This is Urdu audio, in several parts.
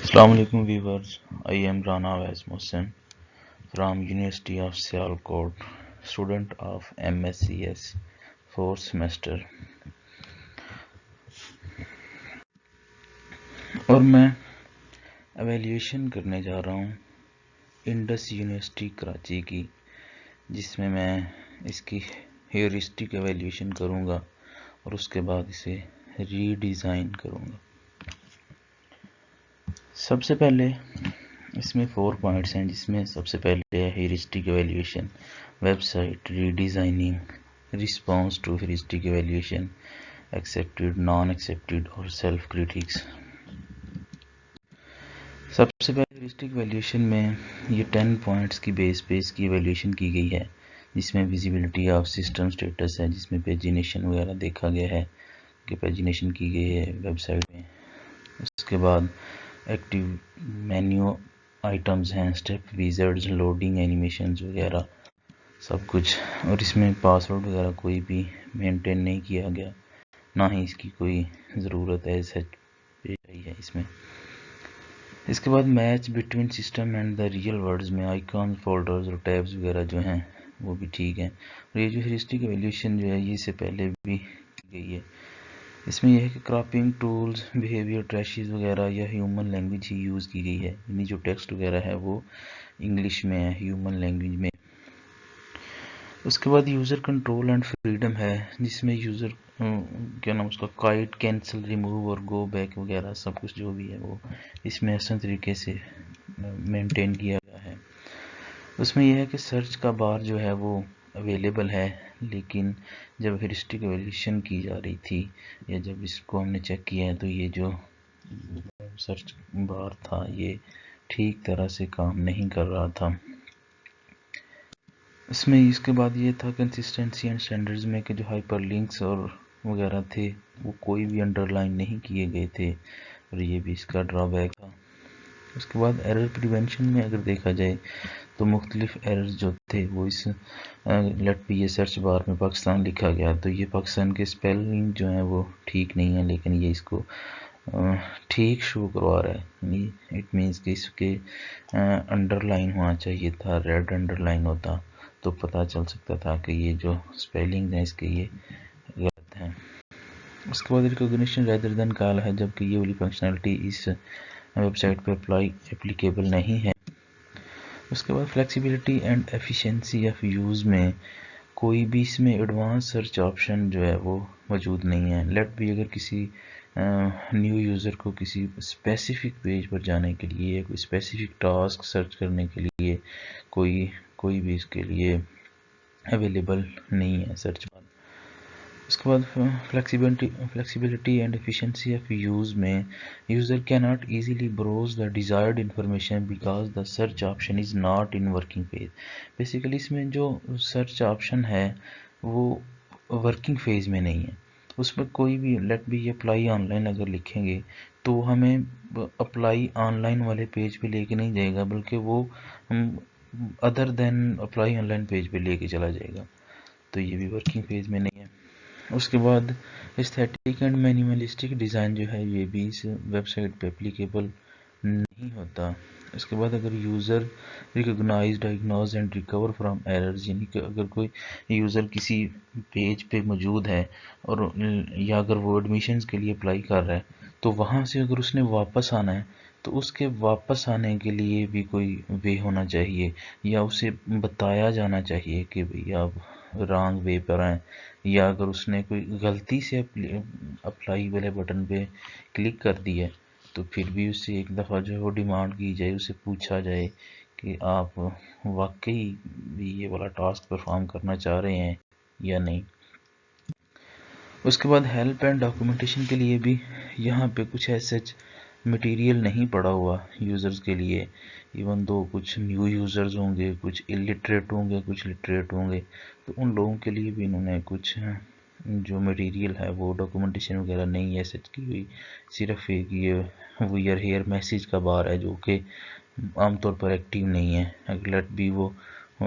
Assalamu alaikum viewers. I am Rana Awais Mohsen from University of Sialkot, student of MSCS 4th semester. اور میں ایویلیویشن کرنے جا رہا ہوں انڈس یونیورسٹی کراچی کی، جس میں اس کی ہیورسٹک ایویلیویشن کروں گا اور اس کے بعد اسے ری ڈیزائن کروں گا۔ سب سے پہلے اس میں 4 پوائنٹس ہیں، جس میں سب سے پہلے ہے heuristic evaluation, website redesigning, response to heuristic evaluation, accepted, non accepted اور سیلف کریٹکس۔ سب سے پہلے ہیورسٹک ایویلیویشن میں یہ 10 پوائنٹس کی بیس پہ اس کی ایویلیویشن کی گئی ہے، جس میں ویزیبلٹی آف سسٹم سٹیٹس ہے، جس میں پیجینیشن وغیرہ دیکھا گیا ہے کہ پیجینیشن کی گئی ہے ویب سائٹ میں۔ اس کے بعد ایکٹیو مینیو آئٹمز ہیں، اسٹیپ ویزرڈز، لوڈنگ اینیمیشنز وغیرہ سب کچھ، اور اس میں پاسورڈ وغیرہ کوئی بھی مینٹین نہیں کیا گیا، نہ ہی اس کی کوئی ضرورت ہے، سچ پیش آئی ہے اس میں۔ اس کے بعد match between system and the real words میں آئیکن، فولڈرز اور ٹیبز وغیرہ جو ہیں وہ بھی ٹھیک ہیں۔ اور یہ جو ہیورسٹک ایویلیویشن جو ہے یہ سے پہلے بھی کی گئی ہے۔ اس میں یہ ہے کہ کراپنگ ٹولز، بیہیویئر ٹریشز وغیرہ یا ہیومن لینگویج ہی یوز کی گئی ہے، یعنی جو ٹیکسٹ وغیرہ ہے وہ انگلش میں ہے، ہیومن لینگویج میں۔ اس کے بعد یوزر کنٹرول اینڈ فریڈم ہے، جس میں یوزر کیا نام اس کا قائد، کینسل، ریموو اور گو بیک وغیرہ سب کچھ جو بھی ہے وہ اس میں آسان طریقے سے مینٹین کیا گیا ہے۔ اس میں یہ ہے کہ سرچ کا بار جو ہے وہ اویلیبل ہے، لیکن جب ہیورسٹک ایویلیویشن کی جا رہی تھی یا جب اس کو ہم نے چیک کیا ہے تو یہ جو سرچ بار تھا یہ ٹھیک طرح سے کام نہیں کر رہا تھا۔ اس میں اس کے بعد یہ تھا کنسسٹنسی اینڈ سٹینڈرڈز میں کہ جو ہائپر لنکس اور وغیرہ تھے وہ کوئی بھی انڈر لائن نہیں کیے گئے تھے، اور یہ بھی اس کا ڈرا بیک تھا۔ اس کے بعد ایرر پریونشن میں اگر دیکھا جائے تو مختلف ایررز جو تھے وہ اس لیٹ پی یہ سرچ بار میں پاکستان لکھا گیا، تو یہ پاکستان کے سپیلنگ جو ہیں وہ ٹھیک نہیں ہیں، لیکن یہ اس کو ٹھیک شو کروا رہا ہے، یعنی اٹ مینس کہ اس کے انڈر لائن ہونا چاہیے تھا، ریڈ انڈر لائن ہوتا تو پتہ چل سکتا تھا کہ یہ جو سپیلنگ ہیں اس کے یہ غلط ہیں۔ اس کے بعد ریکگنیشن ریدر دین کال ہے، جبکہ یہ والی فنکشنالٹی اس ویب سائٹ پہ اپلیکیبل نہیں ہے۔ اس کے بعد flexibility and efficiency of use میں کوئی بھی اس میں ایڈوانس سرچ آپشن جو ہے وہ موجود نہیں ہے۔ لیٹ بھی اگر کسی نیو یوزر کو کسی اسپیسیفک پیج پر جانے کے لیے، کوئی اسپیسیفک ٹاسک سرچ کرنے کے لیے کوئی بھی اس کے لیے اویلیبل نہیں ہے سرچ بار۔ اس کے بعد flexibility and efficiency of use میں یوزر کی not easily browse the desired information because the search option is not in working phase. Basically اس میں جو سرچ آپشن ہے وہ ورکنگ فیز میں نہیں ہے، اس میں کوئی بھی لیٹ بھی اپلائی آن لائن اگر لکھیں گے تو ہمیں اپلائی آن لائن والے پیج پہ لے کے نہیں جائے گا، بلکہ وہ other than apply online page پہ لے کے چلا جائے گا، تو یہ بھی ورکنگ فیز میں نہیں ہے۔ اس کے بعد ایستھیٹک اینڈ مینیملسٹک ڈیزائن جو ہے یہ بھی اس ویب سائٹ پہ اپلیکیبل نہیں ہوتا۔ اس کے بعد اگر user recognise, diagnose and recover from errors, یعنی کہ اگر کوئی یوزر کسی پیج پہ موجود ہے اور یا اگر وہ ایڈمیشنز کے لیے اپلائی کر رہا ہے تو وہاں سے اگر اس نے واپس آنا ہے تو اس کے واپس آنے کے لیے بھی کوئی وے ہونا چاہیے، یا اسے بتایا جانا چاہیے کہ بھئی آپ رانگ وے پر آئیں، یا اگر اس نے کوئی غلطی سے اپلائی والے بٹن پہ کلک کر دی ہے تو پھر بھی اس سے ایک دفعہ جو ہے وہ ڈیمانڈ کی جائے، اسے پوچھا جائے کہ آپ واقعی بھی یہ والا ٹاسک پرفارم کرنا چاہ رہے ہیں یا نہیں۔ اس کے بعد ہیلپ اینڈ ڈاکومنٹیشن کے لیے بھی یہاں پہ کچھ ایسے مٹیریل نہیں پڑا ہوا یوزرز کے لیے، ایون دو کچھ نیو یوزرز ہوں گے، کچھ الٹریٹ ہوں گے، کچھ لٹریٹ ہوں گے، تو ان لوگوں کے لیے بھی انہوں نے کچھ جو مٹیریل ہے وہ ڈاکومنٹیشن وغیرہ نہیں ہے سیٹ کی ہوئی، صرف ایک یہ وی آر ہیئر میسیج کا بار ہے جو کہ عام طور پر ایکٹیو نہیں ہے۔ اگر لیٹ بھی وہ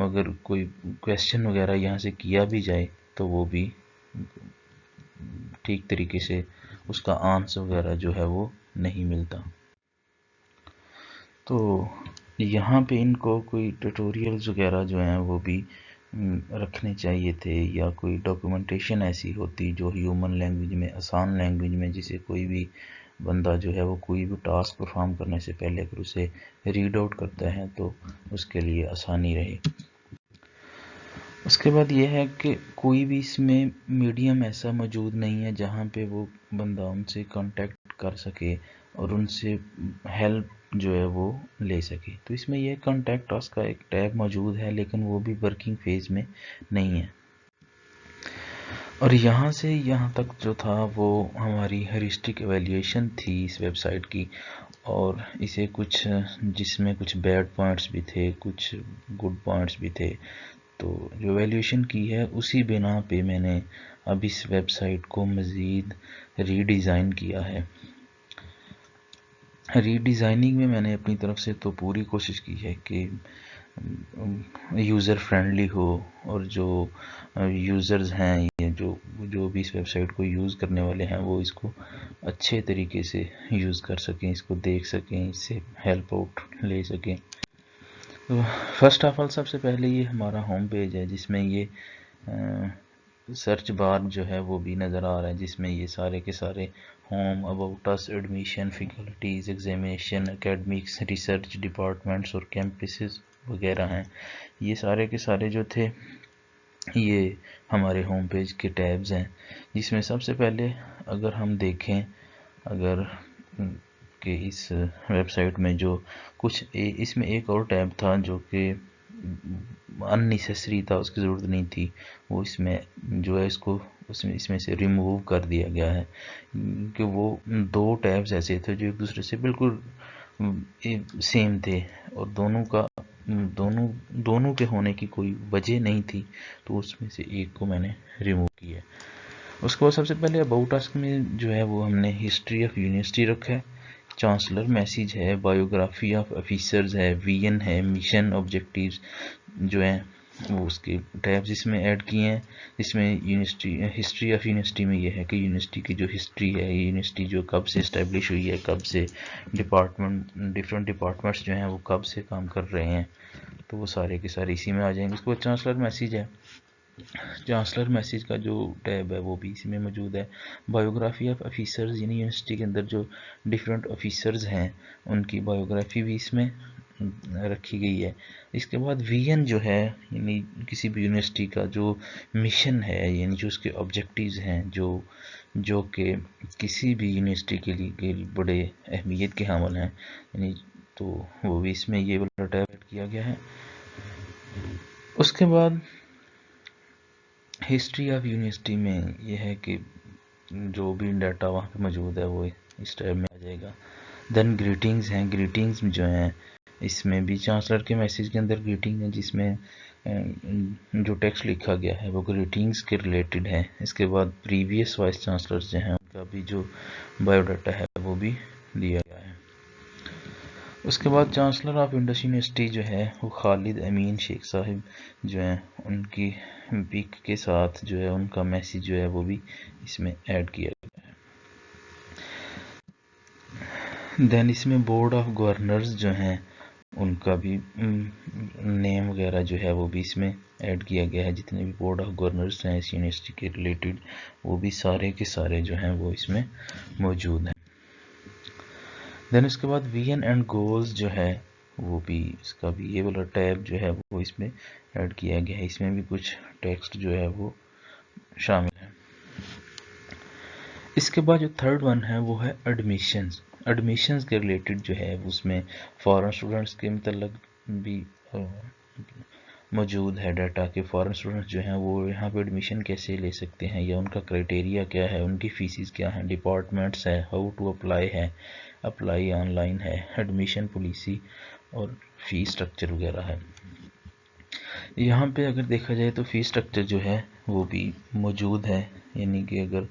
اگر کوئی کویسچن وغیرہ یہاں سے کیا بھی جائے تو وہ بھی ٹھیک طریقے سے اس کا آنسر وغیرہ جو ہے وہ نہیں ملتا۔ تو یہاں پہ ان کو کوئی ٹیوٹوریلز وغیرہ جو ہیں وہ بھی رکھنے چاہیے تھے، یا کوئی ڈاکیومنٹیشن ایسی ہوتی جو ہیومن لینگویج میں، آسان لینگویج میں، جسے کوئی بھی بندہ جو ہے وہ کوئی بھی ٹاسک پرفارم کرنے سے پہلے اگر اسے ریڈ آؤٹ کرتا ہے تو اس کے لیے آسانی رہے۔ اس کے بعد یہ ہے کہ کوئی بھی اس میں میڈیم ایسا موجود نہیں ہے جہاں پہ وہ بندہ ان سے کانٹیکٹ کر سکے اور ان سے ہیلپ جو ہے وہ لے سکے۔ تو اس میں یہ کانٹیکٹ اس کا ایک ٹیب موجود ہے، لیکن وہ بھی ورکنگ فیز میں نہیں ہے۔ اور یہاں سے یہاں تک جو تھا وہ ہماری ہیورسٹک ایویلیویشن تھی اس ویب سائٹ کی، اور اسے کچھ جس میں کچھ بیڈ پوائنٹس بھی تھے، کچھ گڈ پوائنٹس بھی تھے۔ تو جو ایویلیویشن کی ہے اسی بنا پہ میں نے اب اس ویب سائٹ کو مزید ری ڈیزائن کیا ہے۔ ری ڈیزائننگ میں میں نے اپنی طرف سے تو پوری کوشش کی ہے کہ یوزر فرینڈلی ہو، اور جو یوزرز ہیں یہ جو بھی اس ویب سائٹ کو یوز کرنے والے ہیں وہ اس کو اچھے طریقے سے یوز کر سکیں، اس کو دیکھ سکیں، اس سے ہیلپ آؤٹ لے سکیں۔ تو فرسٹ آف آل سب سے پہلے یہ ہمارا ہوم پیج ہے، جس میں یہ سرچ بار جو ہے وہ بھی نظر آ رہا ہے، جس میں یہ سارے کے سارے home, about us, admission, faculties, examination, academics, research departments اور کیمپسز وغیرہ ہیں۔ یہ سارے کے سارے جو تھے یہ ہمارے ہوم پیج کے ٹیبز ہیں، جس میں سب سے پہلے اگر ہم دیکھیں کہ اس ویب سائٹ میں جو کچھ اس میں ایک اور ٹیب تھا جو کہ ان نیسیسری تھا، اس کی ضرورت نہیں تھی، وہ اس میں جو ہے اس میں سے ریموو کر دیا گیا ہے، کہ وہ دو ٹیبز ایسے تھے جو ایک دوسرے سے بالکل سیم تھے، اور دونوں کے ہونے کی کوئی وجہ نہیں تھی، تو اس میں سے ایک کو میں نے ریموو کیا ہے۔ اس کو سب سے پہلے اباؤٹ اس میں جو ہے وہ ہم نے ہسٹری آف یونیورسٹی رکھا ہے، چانسلر میسیج ہے، بایوگرافی آف آفیسرز ہے، وی این ہے، مشن آبجیکٹیوز جو ہیں وہ اس کے ٹیبز اس میں ایڈ کیے ہیں۔ اس میں یونیورسٹی، ہسٹری آف یونیورسٹی میں یہ ہے کہ یونیورسٹی کی جو ہسٹری ہے، یونیورسٹی جو کب سے اسٹیبلش ہوئی ہے، کب سے ڈفرینٹ ڈپارٹمنٹس جو ہیں وہ کب سے کام کر رہے ہیں، تو وہ سارے کے سارے اسی میں آ جائیں گے۔ اس کو چانسلر میسیج ہے، چانسلر میسیج کا جو ٹیب ہے وہ بھی اسی میں موجود ہے۔ بایوگرافی آف آفیسرز یعنی یونیورسٹی کے اندر جو ڈفرینٹ آفیسرز ہیں ان کی بایوگرافی بھی اس میں رکھی گئی ہے۔ اس کے بعد وی این جو ہے یعنی کسی بھی یونیورسٹی کا جو مشن ہے، یعنی جو اس کے آبجیکٹیوز ہیں جو کہ کسی بھی یونیورسٹی کے لیے بڑے اہمیت کے حامل ہیں، یعنی تو وہ بھی اس میں یہ والا ٹیب ایڈ کیا گیا ہے۔ اس کے بعد ہسٹری آف یونیورسٹی میں یہ ہے کہ جو بھی ڈیٹا وہاں پہ موجود ہے وہ اس ٹیب میں آ جائے گا۔ دین گریٹنگز ہیں، گریٹنگز جو ہیں اس میں بھی چانسلر کے میسیج کے اندر گریٹنگ ہے، جس میں جو ٹیکسٹ لکھا گیا ہے وہ گریٹنگز کے ریلیٹڈ ہے۔ اس کے بعد پریویس وائس چانسلرز جو ہیں ان کا بھی جو بایو ڈاٹا ہے وہ بھی دیا گیا ہے۔ اس کے بعد چانسلر آف انڈس یونیورسٹی جو ہے وہ خالد امین شیخ صاحب جو ہیں ان کی پک کے ساتھ جو ہے ان کا میسیج جو ہے وہ بھی اس میں ایڈ کیا گیا ہے۔ دین اس میں بورڈ آف گورنرز جو ہیں ان کا بھی نیم وغیرہ جو ہے وہ بھی اس میں ایڈ کیا گیا ہے، جتنے بھی بورڈ آف گورنرز ہیں اس یونیورسٹی کے ریلیٹڈ وہ بھی سارے کے سارے جو ہیں وہ اس میں موجود ہیں۔ دین اس کے بعد وی این اینڈ گولز جو ہے وہ بھی اس کا بھی یہ والا ٹیب جو ہے وہ اس میں ایڈ کیا گیا ہے، اس میں بھی کچھ ٹیکسٹ جو ہے وہ شامل ہے۔ اس کے بعد جو تھرڈ ون ہے وہ ہے ایڈمیشنز کے ریلیٹڈ جو ہے اس میں فارن اسٹوڈنٹس کے متعلق بھی موجود ہے ڈیٹا، کہ فارن اسٹوڈنٹس جو ہیں وہ یہاں پہ ایڈمیشن کیسے لے سکتے ہیں، یا ان کا کرائٹیریا کیا ہے، ان کی فیسز کیا ہیں، ڈپارٹمنٹس ہے، ہاؤ ٹو اپلائی ہے، اپلائی آن لائن ہے، ایڈمیشن پالیسی اور فی اسٹرکچر وغیرہ ہے۔ یہاں پہ اگر دیکھا جائے تو فی اسٹرکچر جو ہے وہ بھی موجود ہے، یعنی کہ اگر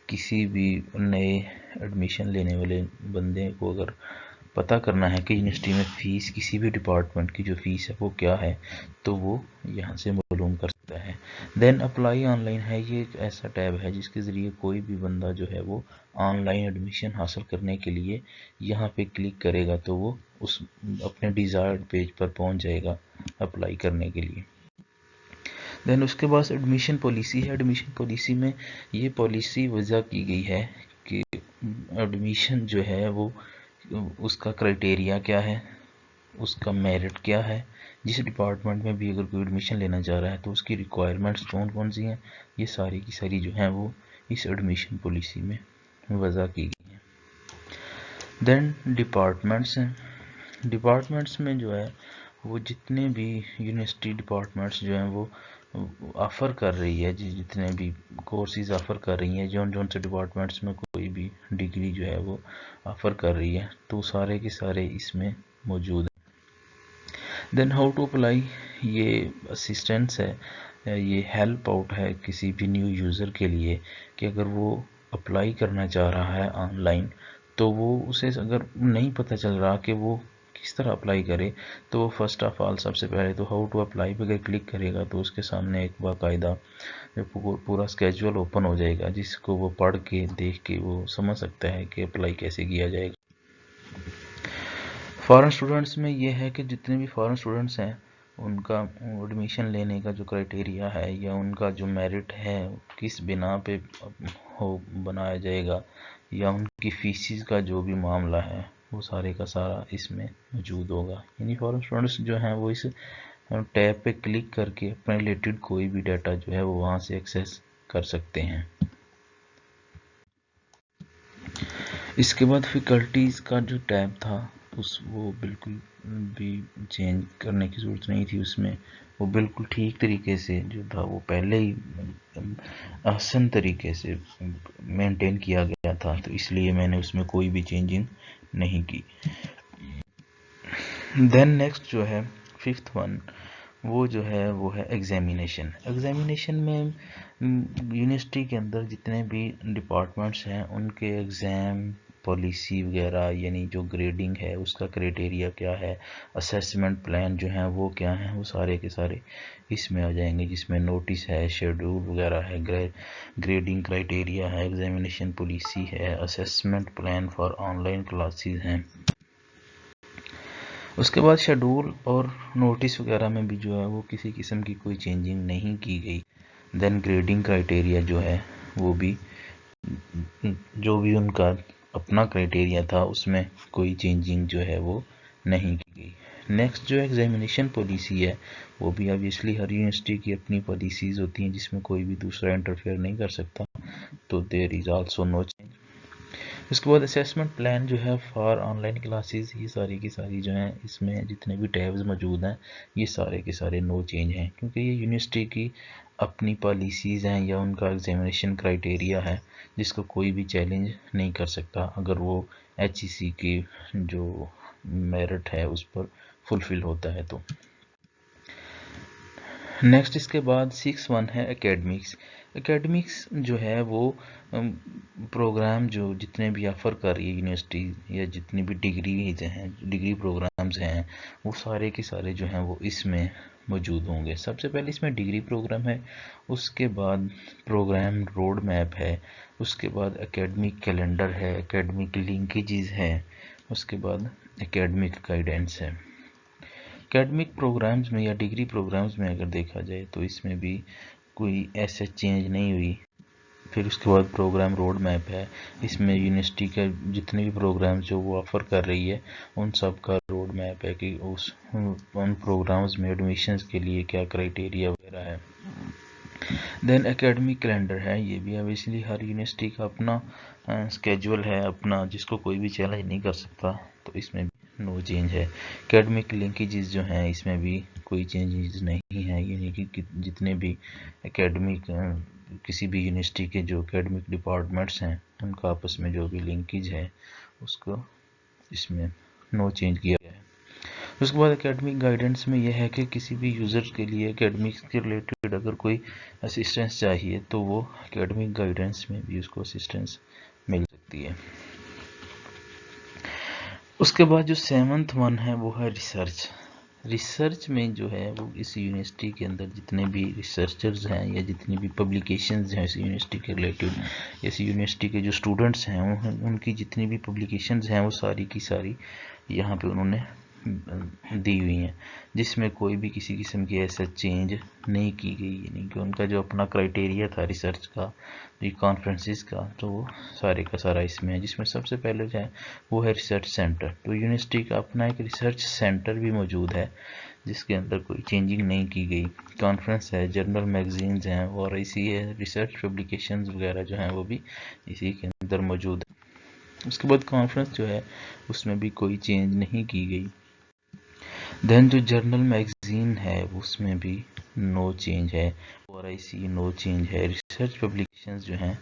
کسی بھی نئے ایڈمیشن لینے والے بندے کو اگر پتہ کرنا ہے کہ یونیورسٹی میں فیس کسی بھی ڈپارٹمنٹ کی جو فیس ہے وہ کیا ہے تو وہ یہاں سے معلوم معلوم کر سکتا ہے. دین اپلائی آن لائن ہے، یہ ایک ایسا ٹیب ہے جس کے ذریعے کوئی بھی بندہ جو ہے وہ آن لائن ایڈمیشن حاصل کرنے کے لیے یہاں پہ کلک کرے گا تو وہ اس اپنے ڈیزائرڈ پیج پر پہنچ جائے گا اپلائی کرنے کے لیے. دین اس کے بعد ایڈمیشن پالیسی ہے. ایڈمیشن پالیسی میں یہ پالیسی وضع کی گئی ہے کہ ایڈمیشن جو ہے وہ اس کا کرائٹیریا کیا ہے، اس کا میرٹ کیا ہے، جس ڈپارٹمنٹ میں بھی اگر کوئی ایڈمیشن لینا چاہ رہا ہے تو اس کی ریکوائرمنٹس کون کون سی ہیں، یہ ساری کی ساری جو ہیں وہ اس ایڈمیشن پالیسی میں وضع کی گئی ہیں. دین ڈپارٹمنٹس ہیں. ڈپارٹمنٹس میں جو ہے وہ جتنے بھی یونیورسٹی ڈپارٹمنٹس جو ہیں وہ آفر کر رہی ہے، جتنے بھی کورسز آفر کر رہی ہیں، جون سے ڈپارٹمنٹس میں کوئی بھی ڈگری جو ہے وہ آفر کر رہی ہے تو سارے کے سارے اس میں موجود ہیں. دین ہاؤ ٹو اپلائی، یہ اسسٹنس ہے، یہ ہیلپ آؤٹ ہے کسی بھی نیو یوزر کے لیے کہ اگر وہ اپلائی کرنا چاہ رہا ہے آن لائن تو وہ اسے اگر نہیں پتہ چل رہا کہ وہ کس طرح اپلائی کرے تو وہ فرسٹ آف آل سب سے پہلے تو ہاؤ ٹو اپلائی پہ اگر کلک کرے گا تو اس کے سامنے ایک باقاعدہ پورا اسکیجول اوپن ہو جائے گا جس کو وہ پڑھ کے دیکھ کے وہ سمجھ سکتا ہے کہ اپلائی کیسے کیا جائے گا. فارن اسٹوڈنٹس میں یہ ہے کہ جتنے بھی فارن اسٹوڈنٹس ہیں ان کا ایڈمیشن لینے کا جو کرائٹیریا ہے یا ان کا جو میرٹ ہے کس بنا پہ بنایا جائے گا یا ان کی فیسز کا جو بھی معاملہ ہے وہ سارے کا سارا اس میں موجود ہوگا. یعنی فارن اسٹوڈنٹس جو ہیں وہ اس ٹیب پہ کلک کر کے اپنے ریلیٹڈ کوئی بھی ڈیٹا جو ہے وہ وہاں سے ایکسیس کر سکتے ہیں. اس کے بعد فیکلٹیز کا جو ٹیب تھا وہ بالکل بھی چینج کرنے کی ضرورت نہیں تھی. اس میں وہ بالکل ٹھیک طریقے سے جو تھا وہ پہلے ہی احسن طریقے سے مینٹین کیا گیا تھا تو اس لیے میں نے اس میں کوئی بھی چینجنگ نہیں کی. دین نیکسٹ جو ہے ففتھ ون وہ جو ہے وہ ہے ایگزامینیشن. ایگزامینیشن میں یونیورسٹی کے اندر جتنے بھی ڈپارٹمنٹس ہیں ان کے ایگزام پالیسی وغیرہ یعنی جو گریڈنگ ہے اس کا کرائٹیریا کیا ہے، اسیسمنٹ پلان جو ہیں وہ کیا ہیں، وہ سارے کے سارے اس میں آ جائیں گے جس میں نوٹس ہے، شیڈول وغیرہ ہے، گریڈنگ کرائٹیریا ہے، ایگزامینیشن پالیسی ہے، assessment plan for on line classes ہیں. اس کے بعد شیڈول اور نوٹس وغیرہ میں بھی جو ہے وہ کسی قسم کی کوئی چینجنگ نہیں کی گئی. دین گریڈنگ کرائٹیریا جو ہے وہ بھی جو بھی ان کا اپنا کرائٹیریا تھا اس میں کوئی چینجنگ جو ہے وہ نہیں کی گئی. نیکسٹ جو ایگزامینیشن پالیسی ہے وہ بھی obviously ہر یونیورسٹی کی اپنی پالیسیز ہوتی ہیں جس میں کوئی بھی دوسرا انٹرفیئر نہیں کر سکتا تو دیر از آلسو نو چینج. اس کے بعد اسیسمنٹ پلان جو ہے فار آن لائن کلاسز، یہ ساری کی ساری جو ہیں اس میں جتنے بھی ٹیبز موجود ہیں یہ سارے کے سارے نو چینج ہیں کیونکہ یہ یونیورسٹی کی اپنی پالیسیز ہیں یا ان کا ایگزامینیشن کرائٹیریا ہے جس کو کوئی بھی چیلنج نہیں کر سکتا اگر وہ HEC کی جو میرٹ ہے اس پر فلفل ہوتا ہے تو. نیکسٹ اس کے بعد 6 ہے اکیڈمکس. اکیڈمکس جو ہے وہ پروگرام جو جتنے بھی آفر کر رہی ہے یونیورسٹی یا جتنی بھی ڈگری پروگرامز ہیں وہ سارے کے سارے جو ہیں وہ اس میں موجود ہوں گے. سب سے پہلے اس میں ڈگری پروگرام ہے، اس کے بعد پروگرام روڈ میپ ہے، اس کے بعد اکیڈمک کیلنڈر ہے، اکیڈمک لنکیجز ہے، اس کے بعد اکیڈمک گائیڈنس ہے. اکیڈمک پروگرامز میں یا ڈگری پروگرامز میں اگر دیکھا جائے تو اس میں بھی کوئی ایسا چینج نہیں ہوئی. پھر اس کے بعد پروگرام روڈ میپ ہے، اس میں یونیورسٹی کے جتنے بھی پروگرامز جو وہ آفر کر رہی ہے ان سب کا روڈ میپ ہے کہ ان پروگرامز میں ایڈمیشنز کے لیے کیا کرائٹیریا وغیرہ ہے. دین اکیڈمک کیلنڈر ہے، یہ بھی obviously ہر یونیورسٹی کا اپنا اسکیجول ہے اپنا جس کو کوئی بھی چیلنج نہیں کر سکتا تو اس میں نو چینج ہے. اکیڈمک لنکیجز جو ہیں اس میں بھی کوئی چینجز نہیں ہیں، یعنی کہ جتنے بھی اکیڈمک کسی بھی یونیورسٹی کے جو اکیڈمک ڈپارٹمنٹس ہیں ان کا آپس میں جو بھی لنکیج ہے اس کو اس میں نو چینج کیا گیا ہے. اس کے بعد اکیڈمک گائیڈنس میں یہ ہے کہ کسی بھی یوزر کے لیے اکیڈمکس کے ریلیٹڈ اگر کوئی اسسٹنس چاہیے تو وہ اکیڈمک گائیڈنس میں بھی اس کو اسسٹنس مل سکتی ہے. اس کے بعد جو 7 ہے وہ ہے ریسرچ. ریسرچ میں جو ہے وہ اس یونیورسٹی کے اندر جتنے بھی ریسرچرز ہیں یا جتنی بھی پبلیکیشنز ہیں اس یونیورسٹی کے ریلیٹڈ، اس یونیورسٹی کے جو اسٹوڈنٹس ہیں ان کی جتنی بھی پبلیکیشنز ہیں وہ ساری کی ساری یہاں پہ انہوں نے دی ہوئی ہیں، جس میں کوئی بھی کسی قسم کی ایسا چینج نہیں کی گئی، یعنی کہ ان کا جو اپنا کرائٹیریا تھا ریسرچ کا، کانفرنسز کا، تو وہ سارے کا سارا اس میں ہے، جس میں سب سے پہلے جو ہے وہ ہے ریسرچ سینٹر۔ تو یونیورسٹی کا اپنا ایک ریسرچ سینٹر بھی موجود ہے جس کے اندر کوئی چینجنگ نہیں کی گئی، کانفرنس ہے، جرنل میگزینز ہیں اور اسی ہے ریسرچ پبلیکیشنز وغیرہ جو ہیں وہ بھی اسی کے اندر موجود ہے۔ اس کے بعد کانفرنس جو ہے اس میں بھی کوئی چینج نہیں کی گئی۔ دین جو جرنل میگزین ہے اس میں بھی نو چینج ہے، اور ایسی نو چینج ہے۔ ریسرچ پبلیکیشنز جو ہیں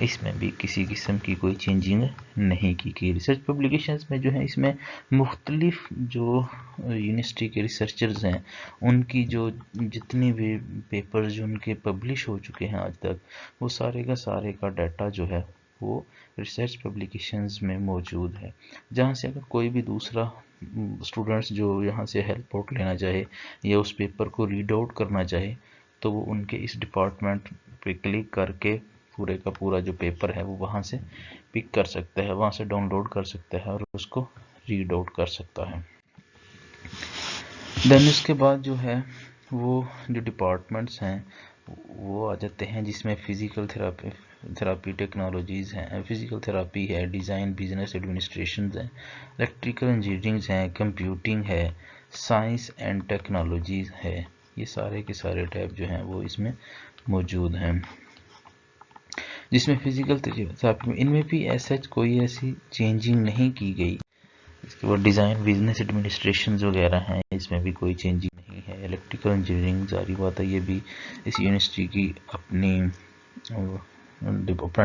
اس میں بھی کسی قسم کی کوئی چینجنگ نہیں کی گئی۔ ریسرچ پبلیکیشنز میں جو ہے اس میں مختلف جو یونیورسٹی کے ریسرچرز ہیں ان کی جو جتنی بھی پیپرز جو ان کے پبلش ہو چکے ہیں آج تک، وہ سارے کا سارے کا ڈیٹا جو ہے وہ ریسرچ پبلیکیشنز میں موجود ہے، جہاں سے اگر کوئی بھی دوسرا اسٹوڈنٹس جو یہاں سے ہیلپ آؤٹ لینا چاہے یا اس پیپر کو ریڈ آؤٹ کرنا چاہے تو وہ ان کے اس ڈپارٹمنٹ پہ کلک کر کے پورے کا پورا جو پیپر ہے وہ وہاں سے پک کر سکتا ہے، وہاں سے ڈاؤن لوڈ کر سکتا ہے اور اس کو ریڈ آؤٹ کر سکتا ہے۔ دین اس کے بعد جو ہے وہ جو ڈپارٹمنٹس ہیں وہ آ جاتے ہیں جس میں فزیکل تھراپی ٹیکنالوجیز ہیں، فزیکل تھراپی ہے، ڈیزائن بزنس ایڈمنسٹریشنز ہیں، الیکٹریکل انجینئرنگز ہیں، کمپیوٹنگ ہے، سائنس اینڈ ٹیکنالوجیز ہے، یہ سارے کے سارے ٹیب جو ہیں وہ اس میں موجود ہیں، جس میں فزیکل تھراپی میں ان میں بھی ایسا کوئی ایسی چینجنگ نہیں کی گئی۔ اس کے بعد ڈیزائن بزنس ایڈمنسٹریشنز وغیرہ ہیں، اس میں بھی کوئی چینجنگ نہیں ہے۔ الیکٹریکل انجینئرنگ ظاہری بات ہے یہ بھی اس یونیورسٹی کی اپنا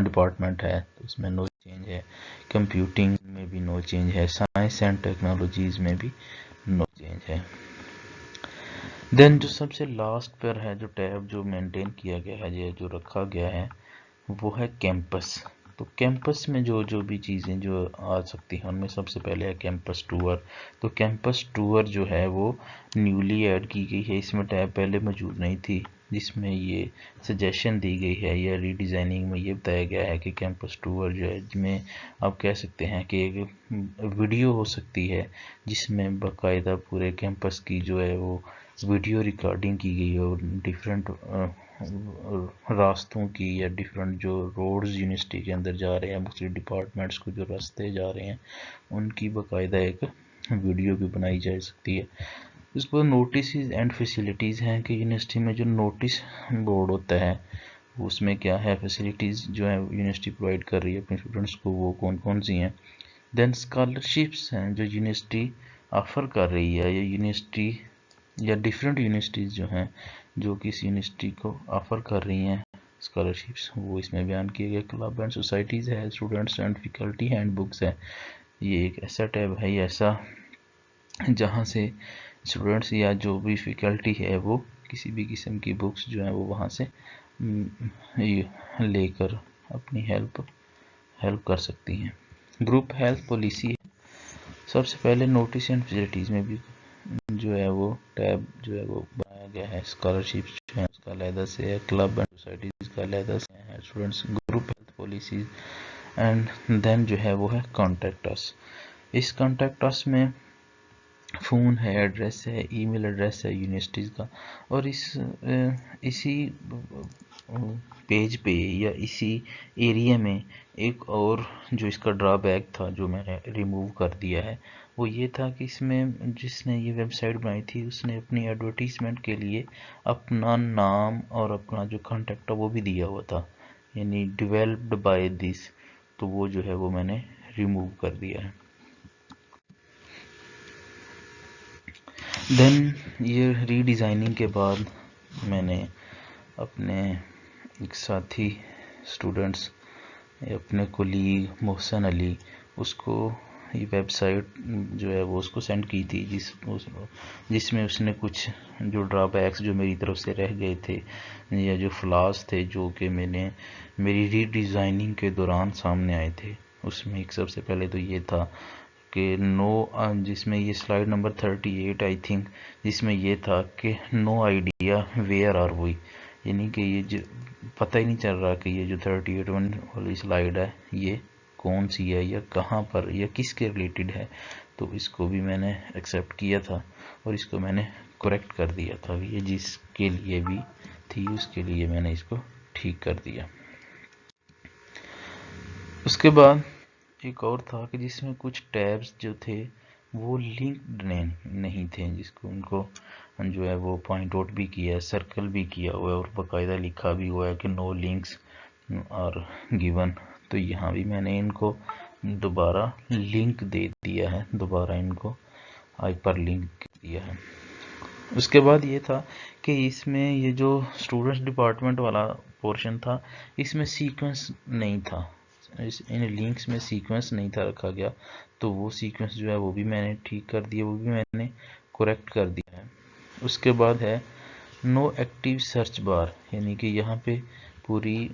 ڈپارٹمنٹ ہے تو اس میں نو چینج ہے۔ کمپیوٹنگ میں بھی نو چینج ہے، سائنس اینڈ ٹیکنالوجیز میں بھی نو چینج ہے۔ دین جو سب سے لاسٹ پر ہے جو ٹیب جو مینٹین کیا گیا ہے جو رکھا گیا ہے وہ ہے کیمپس۔ تو کیمپس میں جو بھی چیزیں جو آ سکتی ہیں ان میں سب سے پہلے ہے کیمپس ٹور۔ تو کیمپس ٹور جو ہے وہ نیولی ایڈ کی گئی ہے، اس میں ٹیب پہلے موجود نہیں تھی، جس میں یہ سجیشن دی گئی ہے یا ری ڈیزائننگ میں یہ بتایا گیا ہے کہ کیمپس ٹور جو ہے جس میں آپ کہہ سکتے ہیں کہ ایک ویڈیو ہو سکتی ہے جس میں باقاعدہ پورے کیمپس کی جو ہے وہ ویڈیو ریکارڈنگ کی گئی اور ڈیفرنٹ راستوں کی یا ڈیفرنٹ جو روڈز یونیورسٹی کے اندر جا رہے ہیں، مختلف ڈپارٹمنٹس کو جو راستے جا رہے ہیں ان کی باقاعدہ ایک ویڈیو بھی بنائی جا سکتی ہے۔ اس پر نوٹسز اینڈ فیسلٹیز ہیں کہ یونیورسٹی میں جو نوٹس بورڈ ہوتا ہے اس میں کیا ہے فیسلٹیز جو ہے یونیورسٹی پرووائڈ کر رہی ہے اپنے اسٹوڈنٹس کو، وہ کون کون سی ہیں۔ دین اسکالرشپس ہیں جو یونیورسٹی آفر کر رہی ہے یا یونیورسٹی یا ڈیفرنٹ یونیورسٹیز جو ہیں جو کہ اس یونیورسٹی کو آفر کر رہی ہیں اسکالرشپس، وہ اس میں بیان کیے گئے۔ کلب اینڈ سوسائٹیز ہے، students and faculty hand books ہے، یہ ایک ایسا ٹیب ہے یہ ایسا جہاں سے اسٹوڈنٹس یا جو بھی فیکلٹی ہے وہ کسی بھی قسم کی بکس جو ہیں وہ وہاں سے لے کر اپنی ہیلپ کر سکتی ہیں۔ گروپ ہیلتھ پالیسی سب سے پہلے نوٹس اینڈ فیسلٹیز میں بھی جو ہے وہ ٹیب جو ہے وہ بنایا گیا ہے، اسکالرشپس جو ہیں اس کا علیحدہ سے ہے، کلب اینڈ سوسائٹیز کا علیحدہ سے ہے، students group health policies and then جو ہے وہ ہے کانٹیکٹ اس۔ اس کانٹیکٹ اس میں فون ہے، ایڈریس ہے، ای میل ایڈریس ہے یونیورسٹیز کا، اور اسی پیج پہ یا اسی ایریا میں ایک اور جو اس کا ڈرا بیک تھا جو میں نے ریموو کر دیا ہے وہ یہ تھا کہ اس میں جس نے یہ ویب سائٹ بنائی تھی اس نے اپنی ایڈورٹیزمنٹ کے لیے اپنا نام اور اپنا جو کانٹیکٹ وہ بھی دیا ہوا تھا، یعنی ڈیولپڈ بائی دس، تو وہ جو ہے وہ میں نے ریموو کر دیا ہے۔ دین یہ ری ڈیزائننگ کے بعد میں نے اپنے ایک ساتھی اسٹوڈنٹس اپنے کولیگ محسن علی اس کو یہ ویب سائٹ جو ہے وہ اس کو سینڈ کی تھی جس میں اس نے کچھ جو ڈرا بیکس جو میری طرف سے رہ گئے تھے یا جو فلاز تھے جو کہ میں نے میری ری ڈیزائننگ کے دوران سامنے آئے تھے، اس میں ایک سب سے پہلے تو یہ تھا کہ جس میں یہ سلائڈ نمبر 38 آئی تھنک، جس میں یہ تھا کہ no idea where are we, یعنی کہ یہ پتہ ہی نہیں چل رہا کہ یہ جو 38 والی سلائڈ ہے یہ کون سی ہے یا کہاں پر یا کس کے ریلیٹڈ ہے. تو اس کو بھی میں نے ایکسیپٹ کیا تھا اور اس کو میں نے کریکٹ کر دیا تھا. یہ جس کے لیے بھی تھی اس کے لیے میں نے اس کو ٹھیک کر دیا. اس کے بعد ایک اور تھا کہ جس میں کچھ ٹیبز جو تھے وہ لنکڈ نہیں تھے، جس کو ان کو جو ہے وہ پوائنٹ آؤٹ بھی کیا ہے، سرکل بھی کیا ہوا ہے اور باقاعدہ لکھا بھی ہوا ہے کہ نو لنکس آر گیون. تو یہاں بھی میں نے ان کو دوبارہ لنک دے دیا ہے، دوبارہ ان کو ہائپر لنک دیا ہے. اس کے بعد یہ تھا کہ اس میں یہ جو اسٹوڈنٹس ڈپارٹمنٹ والا پورشن تھا اس میں سیکوینس نہیں تھا، ان لنکس میں سیکوینس نہیں تھا رکھا گیا. تو وہ سیکوینس جو ہے وہ بھی میں نے ٹھیک کر دیا، وہ بھی میں نے کریکٹ کر دیا ہے. اس کے بعد ہے نو ایکٹیو سرچ بار، یعنی کہ یہاں پہ پوری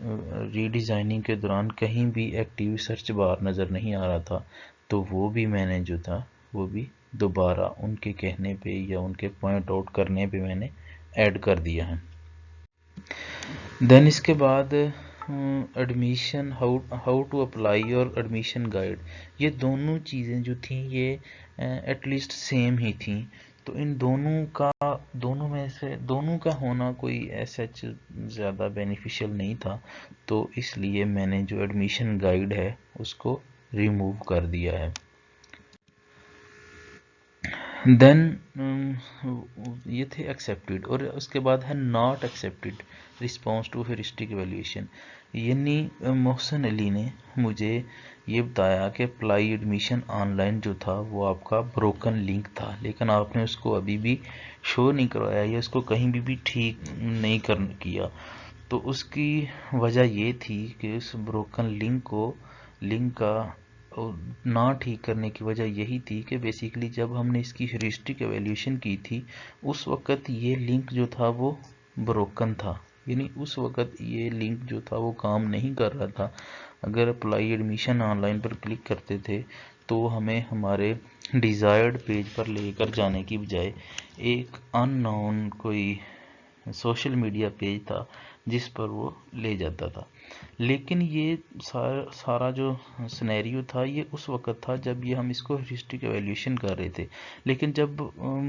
ری ڈیزائننگ کے دوران کہیں بھی ایکٹیو سرچ بار نظر نہیں آ رہا تھا. تو وہ بھی میں نے جو تھا وہ بھی دوبارہ ان کے کہنے پہ یا ان کے پوائنٹ آؤٹ کرنے پہ میں نے ایڈ کر دیا ہے. دین اس کے بعد ایڈمیشن ہاؤ ٹو اپلائی اور ایڈمیشن گائیڈ، یہ دونوں چیزیں جو تھیں یہ ایٹ لیسٹ سیم ہی تھیں. تو ان دونوں کا ہونا کوئی ایسا زیادہ بینیفیشل نہیں تھا. تو اس لیے میں نے جو ایڈمیشن گائیڈ ہے اس کو ریموو کر دیا ہے. دین یہ تھے ایکسیپٹیڈ، اور اس کے بعد ہے not accepted response to heuristic evaluation. یعنی محسن علی نے مجھے یہ بتایا کہ اپلائی ایڈمیشن آن لائن جو تھا وہ آپ کا بروکن لنک تھا، لیکن آپ نے اس کو ابھی بھی شو نہیں کروایا یا اس کو کہیں بھی ٹھیک نہیں کیا. تو اس کی وجہ یہ تھی کہ اس بروکن لنک کا نہ ٹھیک کرنے کی وجہ یہی تھی کہ بیسیکلی جب ہم نے اس کی ہیورسٹک ایویلیویشن کی تھی اس وقت یہ لنک جو تھا وہ بروکن تھا، یعنی اس وقت یہ لنک جو تھا وہ کام نہیں کر رہا تھا. اگر apply admission on line per click کرتے تھے تو ہمیں ہمارے ڈیزائرڈ پیج پر لے کر جانے کی بجائے ایک ان نون کوئی سوشل میڈیا پیج تھا جس پر وہ لے جاتا تھا. لیکن یہ سارا جو سنیریو تھا یہ اس وقت تھا جب ہم اس کو ہیورسٹک ایویلیویشن کر رہے تھے. لیکن جب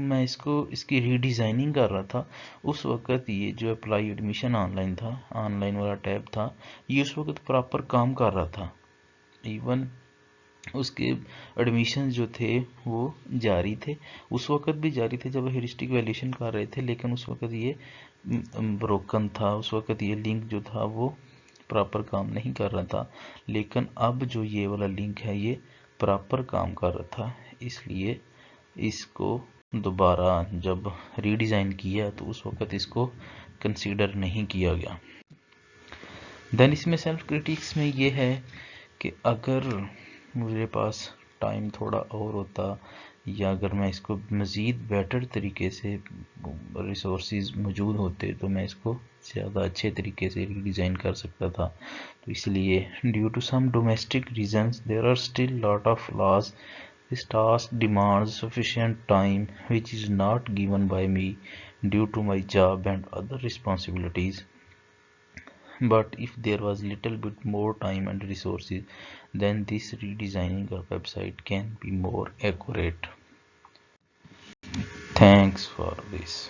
میں اس کی ری ڈیزائننگ کر رہا تھا اس وقت یہ جو اپلائی ایڈمیشن آن لائن تھا، آن لائن والا ٹیب تھا، یہ اس وقت پراپر کام کر رہا تھا. ایون اس کے ایڈمیشن جو تھے وہ جاری تھے، اس وقت بھی جاری تھے جب ہیورسٹک ایویلیویشن کر رہے تھے، لیکن اس وقت یہ بروکن تھا، اس وقت یہ لنک جو تھا وہ پراپر کام نہیں کر رہا تھا. لیکن اب جو یہ والا لنک ہے یہ پراپر کام کر رہا تھا، اس لیے اس کو دوبارہ جب ری ڈیزائن کیا تو اس وقت اس کو کنسیڈر نہیں کیا گیا. دین اس میں سیلف کرٹکس میں یہ ہے کہ اگر میرے پاس ٹائم تھوڑا اور ہوتا یا اگر میں اس کو مزید بیٹر طریقے سے ریسورسز موجود ہوتے تو میں اس کو زیادہ اچھے طریقے سے ری ڈیزائن کر سکتا تھا. تو اس لیے due to some domestic reasons there are still lot of flaws. This task demands sufficient time which is not given by me due to my job and other responsibilities. But if there was little bit more time and resources, then this redesigning of website can be more accurate. Thanks for this.